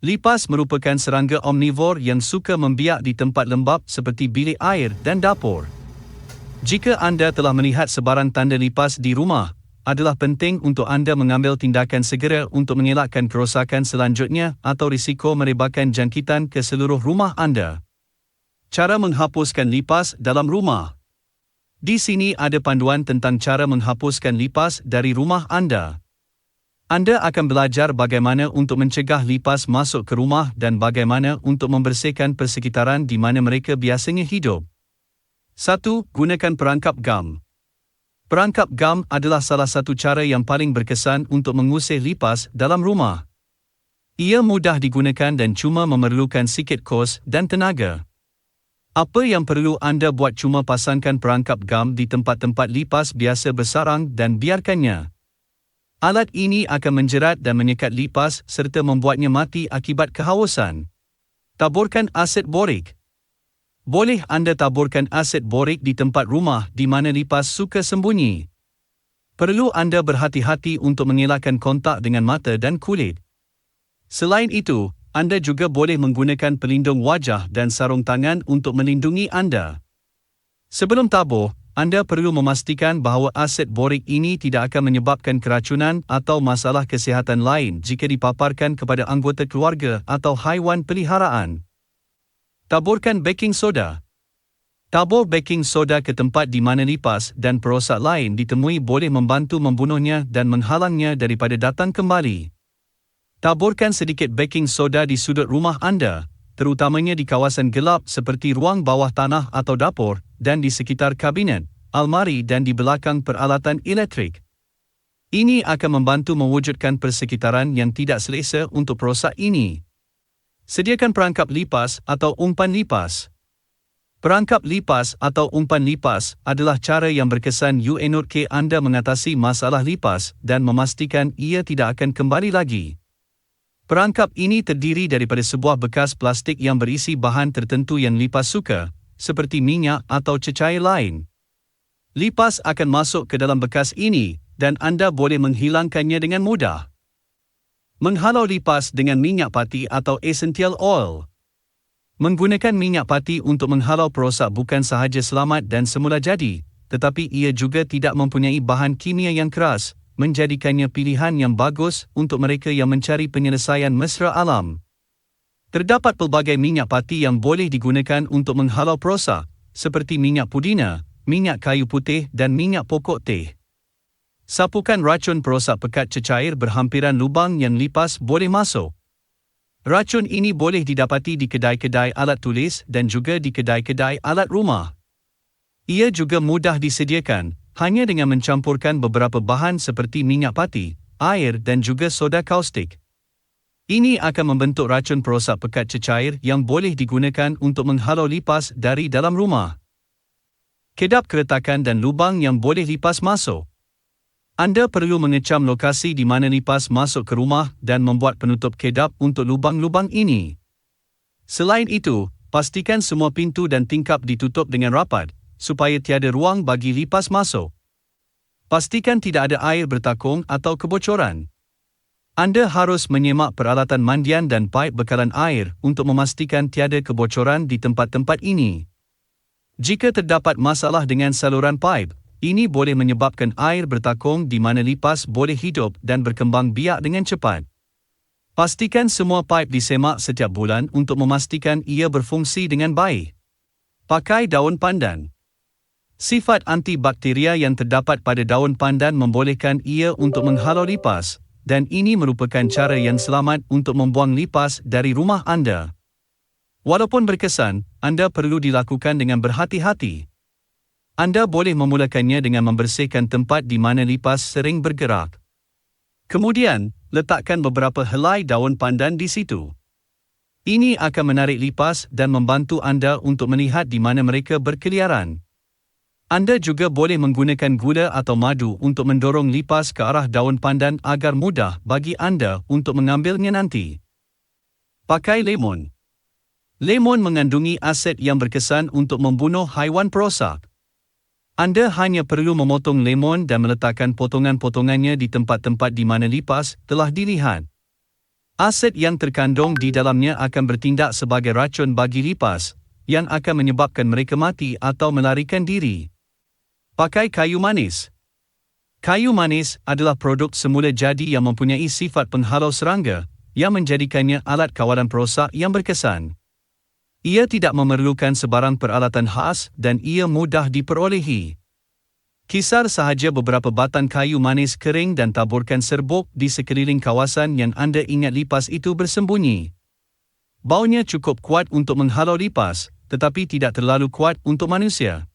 Lipas merupakan serangga omnivor yang suka membiak di tempat lembap seperti bilik air dan dapur. Jika anda telah melihat sebarang tanda lipas di rumah, adalah penting untuk anda mengambil tindakan segera untuk mengelakkan kerosakan selanjutnya atau risiko merebakkan jangkitan ke seluruh rumah anda. Cara menghapuskan lipas dalam rumah. Di sini ada panduan tentang cara menghapuskan lipas dari rumah anda. Anda akan belajar bagaimana untuk mencegah lipas masuk ke rumah dan bagaimana untuk membersihkan persekitaran di mana mereka biasanya hidup. 1. Gunakan perangkap gam. Perangkap gam adalah salah satu cara yang paling berkesan untuk mengusir lipas dalam rumah. Ia mudah digunakan dan cuma memerlukan sikit kos dan tenaga. Apa yang perlu anda buat cuma pasangkan perangkap gam di tempat-tempat lipas biasa bersarang dan biarkannya. Alat ini akan menjerat dan menyekat lipas serta membuatnya mati akibat kehausan. Taburkan asid borik. Boleh anda taburkan asid borik di tempat rumah di mana lipas suka sembunyi. Perlu anda berhati-hati untuk mengelakkan kontak dengan mata dan kulit. Selain itu, anda juga boleh menggunakan pelindung wajah dan sarung tangan untuk melindungi anda. Sebelum tabur, anda perlu memastikan bahawa asid borik ini tidak akan menyebabkan keracunan atau masalah kesihatan lain jika dipaparkan kepada anggota keluarga atau haiwan peliharaan. Taburkan baking soda. Tabur baking soda ke tempat di mana lipas dan perosak lain ditemui boleh membantu membunuhnya dan menghalangnya daripada datang kembali. Taburkan sedikit baking soda di sudut rumah anda, terutamanya di kawasan gelap seperti ruang bawah tanah atau dapur, dan di sekitar kabinet, almari dan di belakang peralatan elektrik. Ini akan membantu mewujudkan persekitaran yang tidak selesa untuk perosak ini. Sediakan perangkap lipas atau umpan lipas. Perangkap lipas atau umpan lipas adalah cara yang berkesan untuk anda mengatasi masalah lipas dan memastikan ia tidak akan kembali lagi. Perangkap ini terdiri daripada sebuah bekas plastik yang berisi bahan tertentu yang lipas suka, seperti minyak atau cecair lain. Lipas akan masuk ke dalam bekas ini, dan anda boleh menghilangkannya dengan mudah. Menghalau lipas dengan minyak pati atau essential oil. Menggunakan minyak pati untuk menghalau perosak bukan sahaja selamat dan semula jadi, tetapi ia juga tidak mempunyai bahan kimia yang keras, menjadikannya pilihan yang bagus untuk mereka yang mencari penyelesaian mesra alam. Terdapat pelbagai minyak pati yang boleh digunakan untuk menghalau perosak, seperti minyak pudina, minyak kayu putih dan minyak pokok teh. Sapukan racun perosak pekat cecair berhampiran lubang yang lipas boleh masuk. Racun ini boleh didapati di kedai-kedai alat tulis dan juga di kedai-kedai alat rumah. Ia juga mudah disediakan, hanya dengan mencampurkan beberapa bahan seperti minyak pati, air dan juga soda kaustik. Ini akan membentuk racun perosak pekat cecair yang boleh digunakan untuk menghalau lipas dari dalam rumah. Kedap keretakan dan lubang yang boleh lipas masuk. Anda perlu mengecam lokasi di mana lipas masuk ke rumah dan membuat penutup kedap untuk lubang-lubang ini. Selain itu, pastikan semua pintu dan tingkap ditutup dengan rapat, supaya tiada ruang bagi lipas masuk. Pastikan tidak ada air bertakung atau kebocoran. Anda harus menyemak peralatan mandian dan paip bekalan air untuk memastikan tiada kebocoran di tempat-tempat ini. Jika terdapat masalah dengan saluran paip, ini boleh menyebabkan air bertakung di mana lipas boleh hidup dan berkembang biak dengan cepat. Pastikan semua paip disemak setiap bulan untuk memastikan ia berfungsi dengan baik. Pakai daun pandan. Sifat antibakteria yang terdapat pada daun pandan membolehkan ia untuk menghalau lipas, dan ini merupakan cara yang selamat untuk membuang lipas dari rumah anda. Walaupun berkesan, anda perlu dilakukan dengan berhati-hati. Anda boleh memulakannya dengan membersihkan tempat di mana lipas sering bergerak. Kemudian, letakkan beberapa helai daun pandan di situ. Ini akan menarik lipas dan membantu anda untuk melihat di mana mereka berkeliaran. Anda juga boleh menggunakan gula atau madu untuk mendorong lipas ke arah daun pandan agar mudah bagi anda untuk mengambilnya nanti. Pakai lemon. Lemon mengandungi asid yang berkesan untuk membunuh haiwan perosak. Anda hanya perlu memotong lemon dan meletakkan potongan-potongannya di tempat-tempat di mana lipas telah dilihat. Asid yang terkandung di dalamnya akan bertindak sebagai racun bagi lipas, yang akan menyebabkan mereka mati atau melarikan diri. Pakai kayu manis. Kayu manis adalah produk semula jadi yang mempunyai sifat penghalau serangga, yang menjadikannya alat kawalan perosak yang berkesan. Ia tidak memerlukan sebarang peralatan khas dan ia mudah diperolehi. Kisar sahaja beberapa batang kayu manis kering dan taburkan serbuk di sekeliling kawasan yang anda ingat lipas itu bersembunyi. Baunya cukup kuat untuk menghalau lipas, tetapi tidak terlalu kuat untuk manusia.